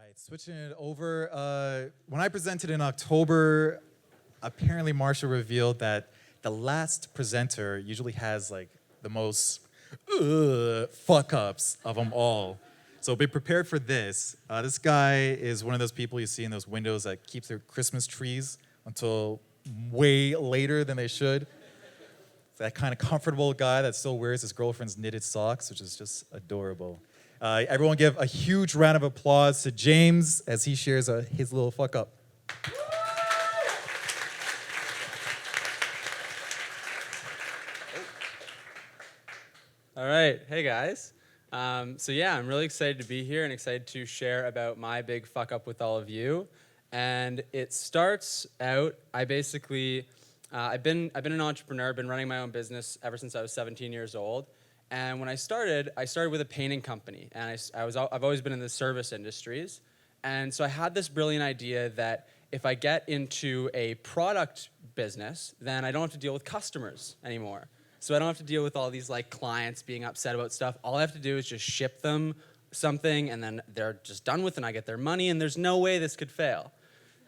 right, switching it over. When I presented in October, apparently Marsha revealed that the last presenter usually has like the most fuck ups of them all. So be prepared for this. This guy is one of those people you see in those windows that keeps their Christmas trees until way later than they should. It's that kind of comfortable guy that still wears his girlfriend's knitted socks, which is just adorable. Everyone give a huge round of applause to James as he shares his little fuck up. All right, hey guys. So yeah, I'm really excited to be here and excited to share about my big fuck up with all of you. And it starts out, I've been an entrepreneur, been running my own business ever since I was 17 years old. And when I started with a painting company, and I've always been in the service industries. And so I had this brilliant idea that if I get into a product business, then I don't have to deal with customers anymore. So I don't have to deal with all these like clients being upset about stuff. All I have to do is just ship them something, and then they're just done with it, and I get their money, and there's no way this could fail.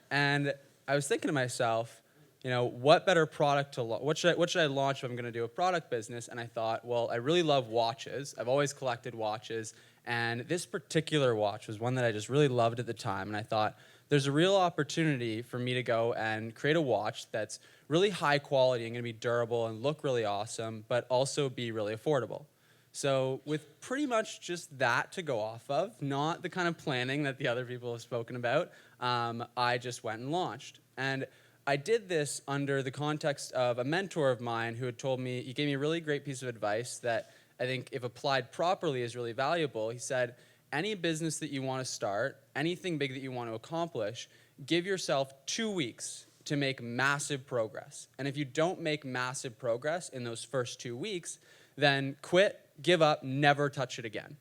And I was thinking to myself, what better product to launch? What should I launch if I'm going to do a product business? And I thought, well, I really love watches. I've always collected watches, and this particular watch was one that I just really loved at the time. And I thought, there's a real opportunity for me to go and create a watch that's really high quality and going to be durable and look really awesome, but also be really affordable. So with pretty much just that to go off of, not the kind of planning that the other people have spoken about, I just went and launched. And I did this under the context of a mentor of mine who had told me, he gave me a really great piece of advice that I think if applied properly is really valuable. He said, any business that you want to start, anything big that you want to accomplish, give yourself 2 weeks to make massive progress. And if you don't make massive progress in those first 2 weeks, then quit, give up, never touch it again.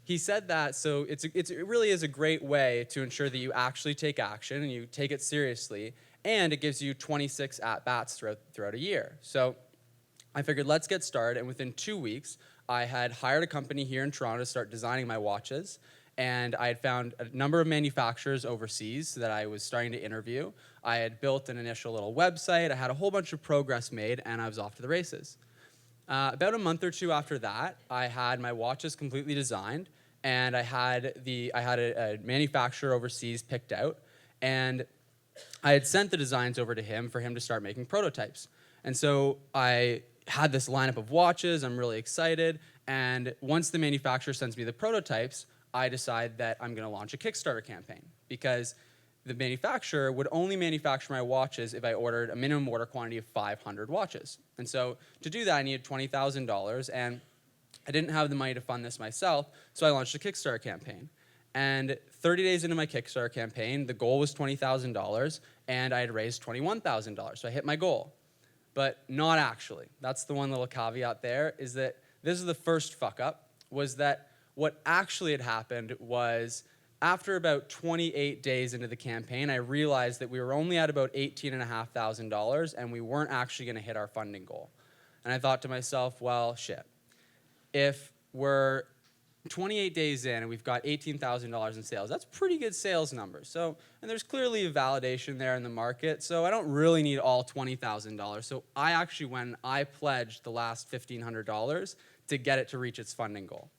He said that, so it really is a great way to ensure that you actually take action and you take it seriously, and it gives you 26 at-bats throughout a year. So I figured, let's get started, and within 2 weeks, I had hired a company here in Toronto to start designing my watches, and I had found a number of manufacturers overseas that I was starting to interview. I had built an initial little website, I had a whole bunch of progress made, and I was off to the races. About a month or two after that, I had my watches completely designed, and I had a manufacturer overseas picked out, and I had sent the designs over to him for him to start making prototypes. And so I had this lineup of watches, I'm really excited, and once the manufacturer sends me the prototypes, I decide that I'm going to launch a Kickstarter campaign, because the manufacturer would only manufacture my watches if I ordered a minimum order quantity of 500 watches. And so to do that, I needed $20,000, and I didn't have the money to fund this myself, so I launched a Kickstarter campaign. And 30 days into my Kickstarter campaign, the goal was $20,000, and I had raised $21,000, so I hit my goal. But not actually. That's the one little caveat there, is that this is the first fuck up, was that what actually had happened was after about 28 days into the campaign, I realized that we were only at about $18,500, and we weren't actually going to hit our funding goal. And I thought to myself, well, shit. If we're 28 days in and we've got $18,000 in sales, that's pretty good sales numbers. So, and there's clearly a validation there in the market, so I don't really need all $20,000. So I actually went, I pledged the last $1,500 to get it to reach its funding goal.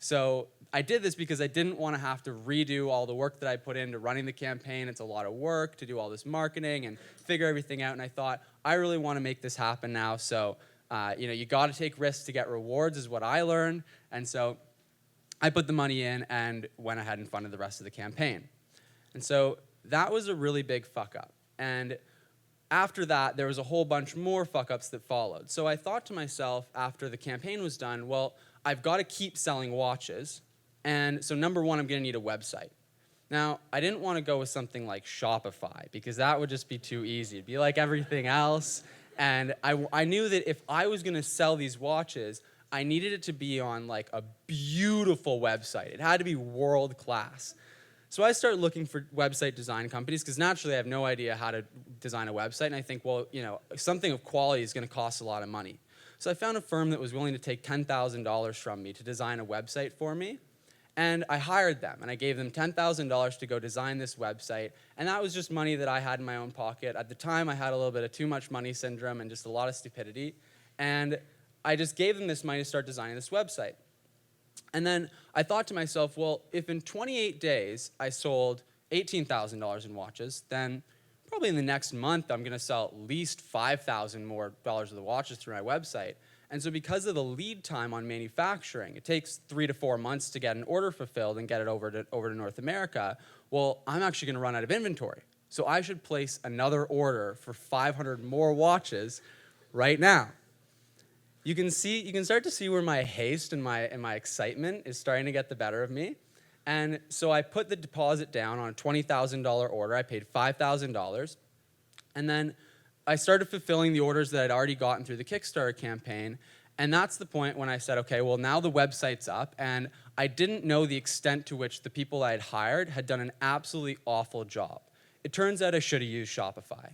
So I did this because I didn't want to have to redo all the work that I put into running the campaign. It's a lot of work to do all this marketing and figure everything out. And I thought, I really want to make this happen now. So, you got to take risks to get rewards is what I learned. And so I put the money in and went ahead and funded the rest of the campaign. And so that was a really big fuck up. And after that, there was a whole bunch more fuck ups that followed. So I thought to myself after the campaign was done, well, I've got to keep selling watches. And so number one, I'm going to need a website. Now, I didn't want to go with something like Shopify, because that would just be too easy. It'd be like everything else. And I knew that if I was going to sell these watches, I needed it to be on like a beautiful website. It had to be world class. So I started looking for website design companies, because naturally I have no idea how to design a website. And I think, well, something of quality is going to cost a lot of money. So I found a firm that was willing to take $10,000 from me to design a website for me. And I hired them, and I gave them $10,000 to go design this website, and that was just money that I had in my own pocket. At the time, I had a little bit of too much money syndrome and just a lot of stupidity, and I just gave them this money to start designing this website. And then I thought to myself, well, if in 28 days I sold $18,000 in watches, then probably in the next month I'm going to sell at least $5,000 more of the watches through my website. And so because of the lead time on manufacturing, it takes 3 to 4 months to get an order fulfilled and get it over to North America. Well, I'm actually going to run out of inventory. So I should place another order for 500 more watches right now. You can start to see where my haste and my excitement is starting to get the better of me. And so I put the deposit down on a $20,000 order. I paid $5,000. And then I started fulfilling the orders that I'd already gotten through the Kickstarter campaign. And that's the point when I said, okay, well, now the website's up. And I didn't know the extent to which the people I had hired had done an absolutely awful job. It turns out I should have used Shopify.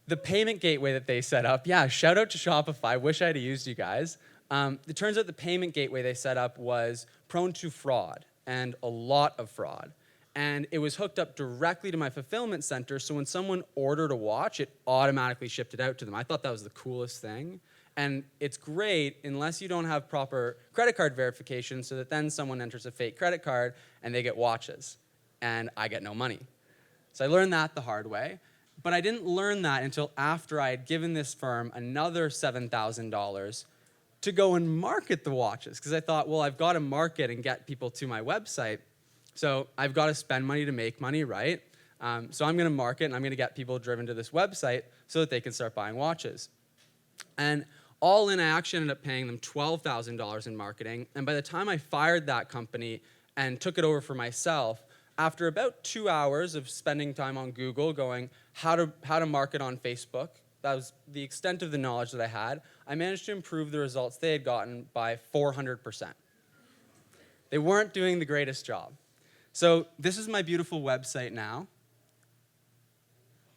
The payment gateway that they set up, yeah, shout out to Shopify. Wish I had used you guys. It turns out the payment gateway they set up was prone to fraud, and a lot of fraud. And it was hooked up directly to my fulfillment center, so when someone ordered a watch, it automatically shipped it out to them. I thought that was the coolest thing. And it's great unless you don't have proper credit card verification, so that then someone enters a fake credit card and they get watches, and I get no money. So I learned that the hard way. But I didn't learn that until after I had given this firm another $7,000 to go and market the watches. Because I thought, well, I've got to market and get people to my website. So I've got to spend money to make money, right? So I'm going to market, and I'm going to get people driven to this website so that they can start buying watches. And all in, I actually ended up paying them $12,000 in marketing. And by the time I fired that company and took it over for myself, after about 2 hours of spending time on Google going how to market on Facebook, that was the extent of the knowledge that I had, I managed to improve the results they had gotten by 400%. They weren't doing the greatest job. So this is my beautiful website now.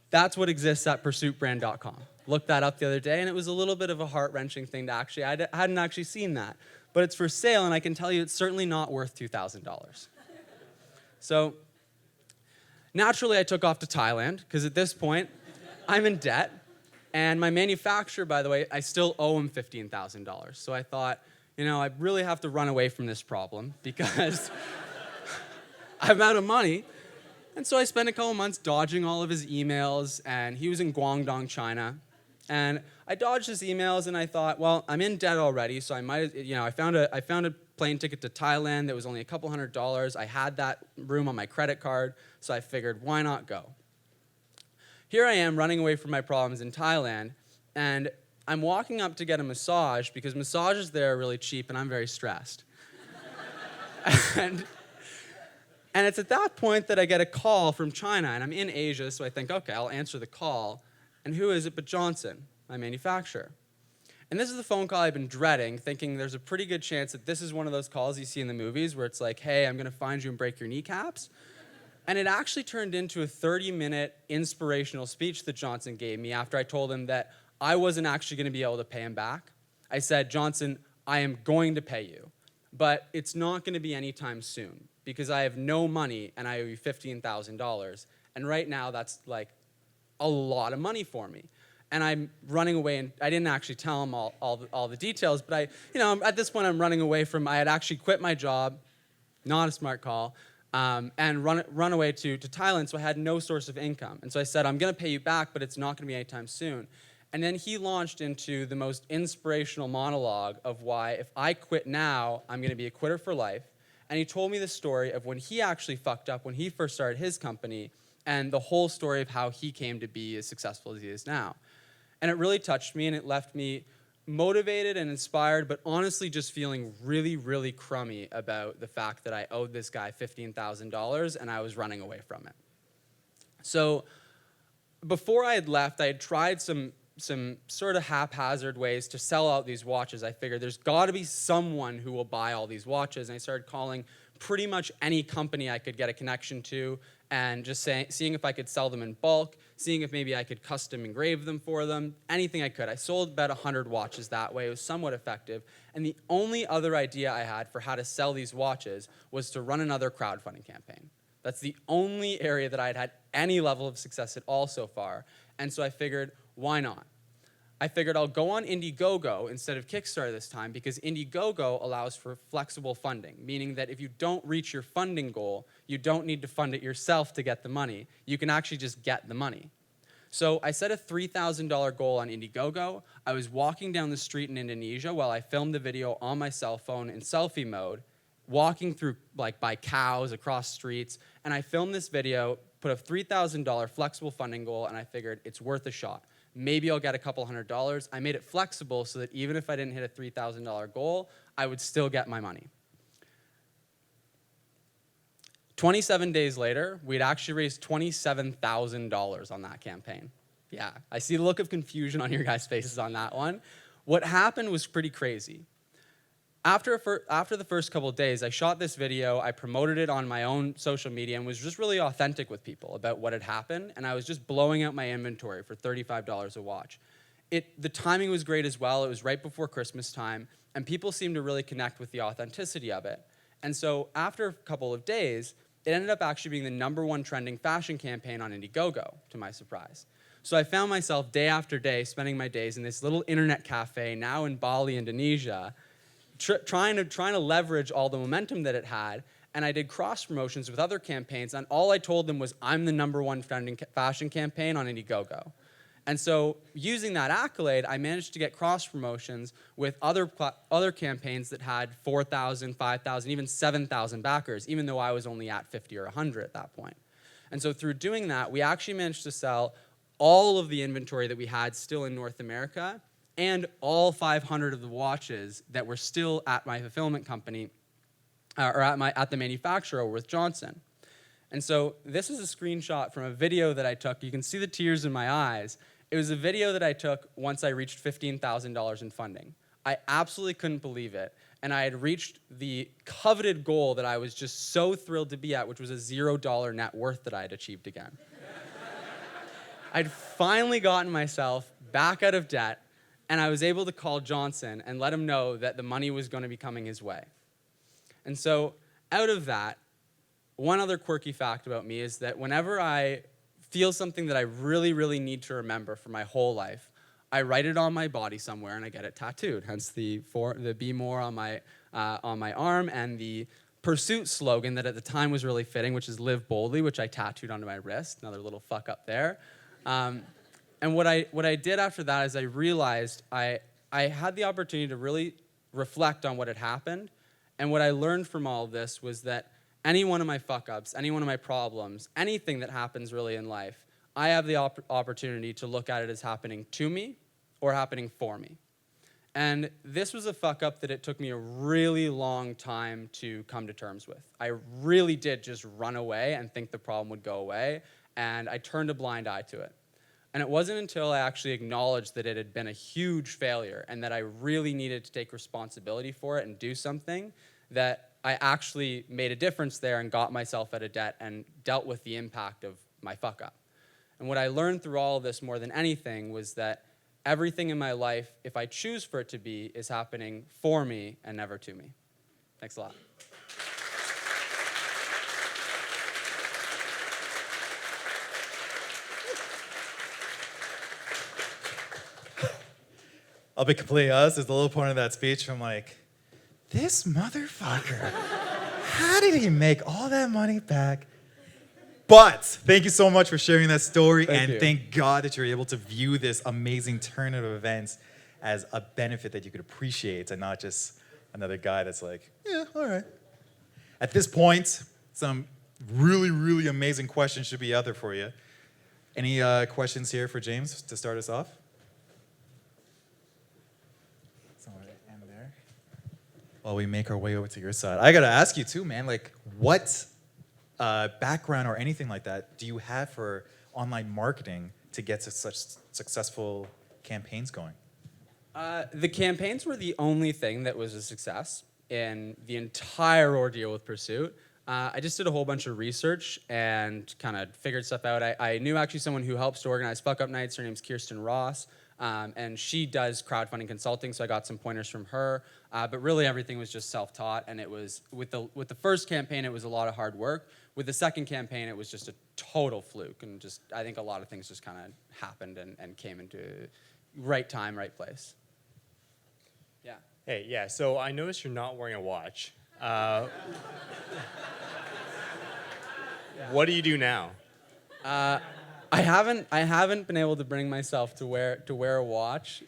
That's what exists at pursuitbrand.com. Looked that up the other day, and it was a little bit of a heart-wrenching thing to actually, I hadn't actually seen that. But it's for sale, and I can tell you it's certainly not worth $2,000. So naturally, I took off to Thailand, because at this point, I'm in debt. And my manufacturer, by the way, I still owe him $15,000. So I thought, I really have to run away from this problem, because I'm out of money. And so I spent a couple months dodging all of his emails, and he was in Guangdong, China. And I dodged his emails, and I thought, well, I'm in debt already, so I might, I found a plane ticket to Thailand that was only a couple $100. I had that room on my credit card, so I figured, why not go? Here I am running away from my problems in Thailand, and I'm walking up to get a massage because massages there are really cheap, and I'm very stressed. And it's at that point that I get a call from China, and I'm in Asia, so I think, okay, I'll answer the call. And who is it but Johnson, my manufacturer? And this is the phone call I've been dreading, thinking there's a pretty good chance that this is one of those calls you see in the movies where it's like, hey, I'm going to find you and break your kneecaps. And it actually turned into a 30-minute inspirational speech that Johnson gave me after I told him that I wasn't actually going to be able to pay him back. I said, Johnson, I am going to pay you, but it's not going to be anytime soon because I have no money and I owe you $15,000. And right now, that's like a lot of money for me. And I'm running away, and I didn't actually tell him all the details, but at this point, I'm running away from, I had actually quit my job, not a smart call, and run away to Thailand, so I had no source of income. And so I said, I'm going to pay you back, but it's not going to be anytime soon. And then he launched into the most inspirational monologue of why if I quit now, I'm going to be a quitter for life. And he told me the story of when he actually fucked up when he first started his company and the whole story of how he came to be as successful as he is now. And it really touched me, and it left me motivated and inspired, but honestly just feeling really, really crummy about the fact that I owed this guy $15,000 and I was running away from it. So before I had left, I had tried some some sort of haphazard ways to sell out these watches. I figured there's got to be someone who will buy all these watches, and I started calling pretty much any company I could get a connection to and just seeing if I could sell them in bulk, seeing if maybe I could custom engrave them for them, anything I could. I sold about 100 watches that way. It was somewhat effective. And the only other idea I had for how to sell these watches was to run another crowdfunding campaign. That's the only area that I'd had any level of success at all so far. And so I figured, why not? I figured I'll go on Indiegogo instead of Kickstarter this time because Indiegogo allows for flexible funding, meaning that if you don't reach your funding goal, you don't need to fund it yourself to get the money. You can actually just get the money. So I set a $3,000 goal on Indiegogo. I was walking down the street in Indonesia while I filmed the video on my cell phone in selfie mode, walking through by cows across streets, and I filmed this video, put a $3,000 flexible funding goal, and I figured it's worth a shot. Maybe I'll get a couple $100. I made it flexible so that even if I didn't hit a $3,000 goal, I would still get my money. 27 days later, we'd actually raised $27,000 on that campaign. Yeah, I see the look of confusion on your guys' faces on that one. What happened was pretty crazy. After the first couple of days, I shot this video, I promoted it on my own social media, and was just really authentic with people about what had happened, and I was just blowing out my inventory for $35 a watch. The timing was great as well. It was right before Christmas time, and people seemed to really connect with the authenticity of it. And so after a couple of days, it ended up actually being the #1 trending fashion campaign on Indiegogo, to my surprise. So I found myself day after day spending my days in this little internet cafe, now in Bali, Indonesia, trying to leverage all the momentum that it had, and I did cross promotions with other campaigns, and all I told them was I'm the #1 trending fashion campaign on Indiegogo. And so using that accolade, I managed to get cross promotions with other campaigns that had 4,000, 5,000, even 7,000 backers, even though I was only at 50 or 100 at that point. And so through doing that, we actually managed to sell all of the inventory that we had still in North America, and all 500 of the watches that were still at my fulfillment company, or at the manufacturer with Johnson. And so this is a screenshot from a video that I took. You can see the tears in my eyes. It was a video that I took once I reached $15,000 in funding. I absolutely couldn't believe it. And I had reached the coveted goal that I was just so thrilled to be at, which was a $0 net worth that I had achieved again. I'd finally gotten myself back out of debt, and I was able to call Johnson and let him know that the money was going to be coming his way. And so out of that, one other quirky fact about me is that whenever I feel something that I really, really need to remember for my whole life, I write it on my body somewhere and I get it tattooed. Hence the "Be More" on my arm, and the Pursuit slogan that at the time was really fitting, which is "Live Boldly," which I tattooed onto my wrist. Another little fuck up there. And what I did after that is I realized I had the opportunity to really reflect on what had happened, and what I learned from all of this was that any one of my fuck-ups, any one of my problems, anything that happens really in life, I have the opportunity to look at it as happening to me or happening for me. And this was a fuck-up that it took me a really long time to come to terms with. I really did just run away and think the problem would go away, and I turned a blind eye to it. And it wasn't until I actually acknowledged that it had been a huge failure and that I really needed to take responsibility for it and do something that I actually made a difference there and got myself out of debt and dealt with the impact of my fuck up. And what I learned through all of this more than anything was that everything in my life, if I choose for it to be, is happening for me and never to me. Thanks a lot. I'll be completely honest, there's a little point of that speech I'm like, this motherfucker, how did he make all that money back? But thank you so much for sharing that story, thank God that you're able to view this amazing turn of events as a benefit that you could appreciate and not just another guy that's like, yeah, all right. At this point, some really, really amazing questions should be out there for you. Any questions here for James to start us off? While we make our way over to your side, I gotta ask you too, man. Like, what background or anything like that do you have for online marketing to get to such successful campaigns going? The campaigns were the only thing that was a success in the entire ordeal with Pursuit. I just did a whole bunch of research and kind of figured stuff out. I knew actually someone who helps to organize Fuckup Nights. Her name's Kirsten Ross, and she does crowdfunding consulting, so I got some pointers from her. But really, everything was just self-taught, and it was with the first campaign, it was a lot of hard work. With the second campaign, it was just a total fluke, and just I think a lot of things just kind of happened and came into right time, right place. Yeah. Hey, yeah, so I noticed you're not wearing a watch. What do you do now? I haven't been able to bring myself to wear a watch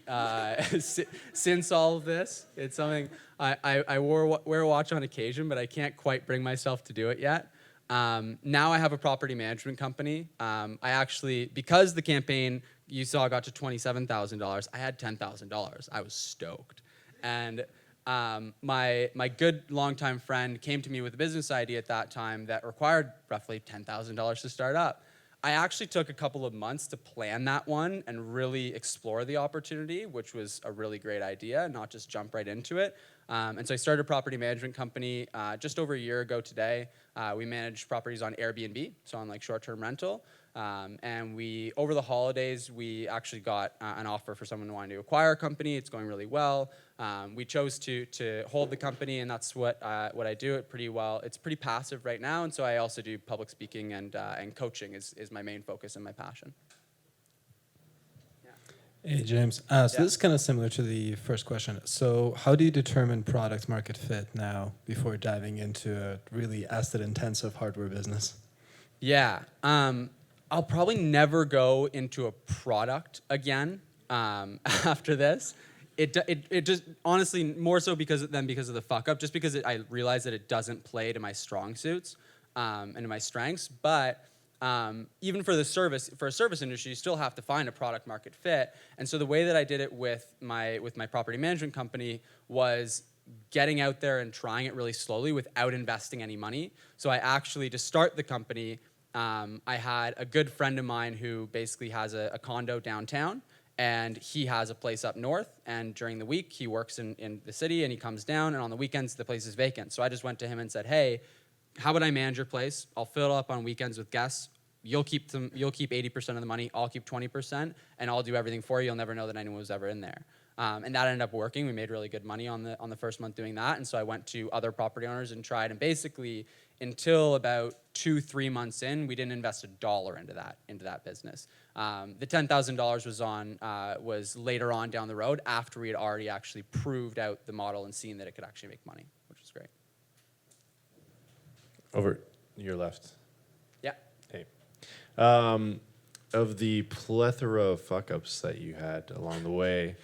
since all of this. It's something I wear a watch on occasion, but I can't quite bring myself to do it yet. Now I have a property management company. I actually, because the campaign you saw got to $27,000, I had $10,000. I was stoked. And my good longtime friend came to me with a business idea at that time that required roughly $10,000 to start up. I actually took a couple of months to plan that one and really explore the opportunity, which was a really great idea, not just jump right into it. And so I started a property management company just over a year ago today. We manage properties on Airbnb, so on like short-term rental. And over the holidays, we actually got an offer for someone wanting to acquire a company. It's going really well. We chose to hold the company, and that's what I do it pretty well. It's pretty passive right now, and so I also do public speaking and coaching is my main focus and my passion. Hey, James. This is kind of similar to the first question. So how do you determine product market fit now before diving into a really asset-intensive hardware business? Yeah. I'll probably never go into a product again after this. It just, honestly, more so because of the fuck up, just because I realized that it doesn't play to my strong suits and to my strengths. But even for a service industry, you still have to find a product market fit. And so the way that I did it with my property management company was getting out there and trying it really slowly without investing any money. So I actually, to start the company, I had a good friend of mine who basically has a condo downtown, and he has a place up north, and during the week he works in the city, and he comes down, and on the weekends the place is vacant. So I just went to him and said, hey, how about I manage your place? I'll fill it up on weekends with guests. You'll keep 80% of the money, I'll keep 20%, and I'll do everything for you. You'll never know that anyone was ever in there. And that ended up working. We made really good money on the first month doing that. And so I went to other property owners and tried. And basically, until about 2-3 months in, we didn't invest $1 into that business. The $10,000 was later on down the road after we had already actually proved out the model and seen that it could actually make money, which was great. Over your left. Yeah. Hey. Of the plethora of fuck-ups that you had along the way,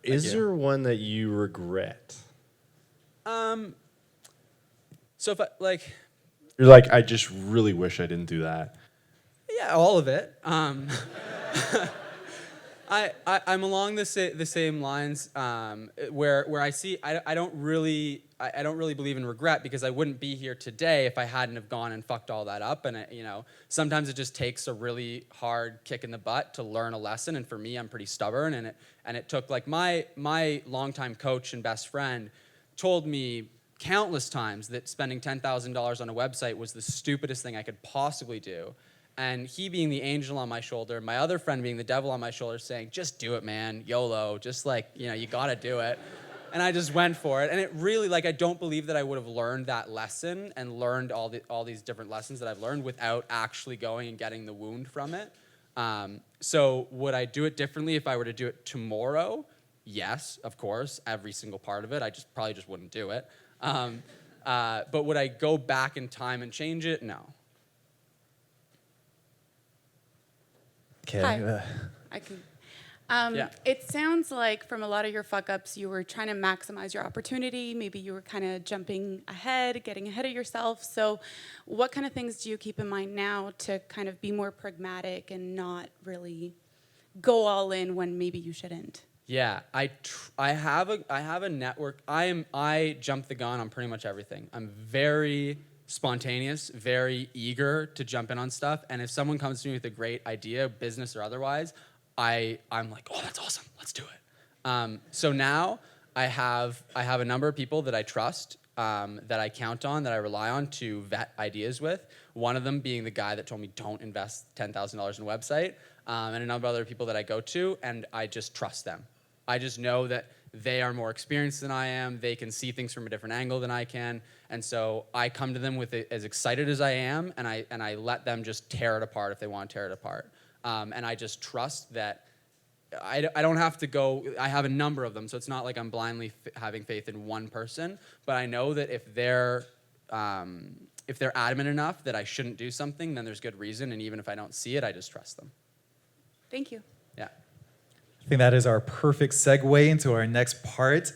is there one that you regret? So if You're like, I just really wish I didn't do that. yeah, all of it. I'm along the same lines where I see I don't really believe in regret, because I wouldn't be here today if I hadn't have gone and fucked all that up. And sometimes it just takes a really hard kick in the butt to learn a lesson. And for me, I'm pretty stubborn, and it took like my longtime coach and best friend told me countless times that spending $10,000 on a website was the stupidest thing I could possibly do. And he being the angel on my shoulder, my other friend being the devil on my shoulder, saying, just do it, man, YOLO, just you gotta do it. And I just went for it. And it really, I don't believe that I would have learned that lesson and learned all these different lessons that I've learned without actually going and getting the wound from it. So would I do it differently if I were to do it tomorrow? Yes, of course, every single part of it. I probably just wouldn't do it. But would I go back in time and change it? No. Okay. Hi. I can. Yeah. It sounds like from a lot of your fuck-ups, you were trying to maximize your opportunity. Maybe you were kind of jumping ahead, getting ahead of yourself. So what kind of things do you keep in mind now to kind of be more pragmatic and not really go all in when maybe you shouldn't? Yeah, I have a network. I jump the gun on pretty much everything. I'm very spontaneous, very eager to jump in on stuff. And if someone comes to me with a great idea, business or otherwise, I'm like, oh, that's awesome, let's do it. So now I have a number of people that I trust, that I count on, that I rely on to vet ideas with. One of them being the guy that told me don't invest $10,000 in a website, and a number of other people that I go to, and I just trust them. I just know that they are more experienced than I am. They can see things from a different angle than I can, and so I come to them with it as excited as I am, and I let them just tear it apart if they want to tear it apart. And I just trust that I don't have to go. I have a number of them, so it's not like I'm blindly having faith in one person. But I know that if they're adamant enough that I shouldn't do something, then there's good reason. And even if I don't see it, I just trust them. Thank you. Yeah. I think that is our perfect segue into our next part.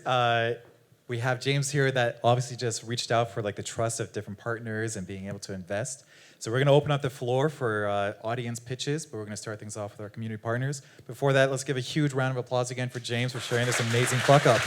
We have James here that obviously just reached out for like the trust of different partners and being able to invest. So we're going to open up the floor for audience pitches, but we're going to start things off with our community partners. Before that, let's give a huge round of applause again for James for sharing this amazing fuck up.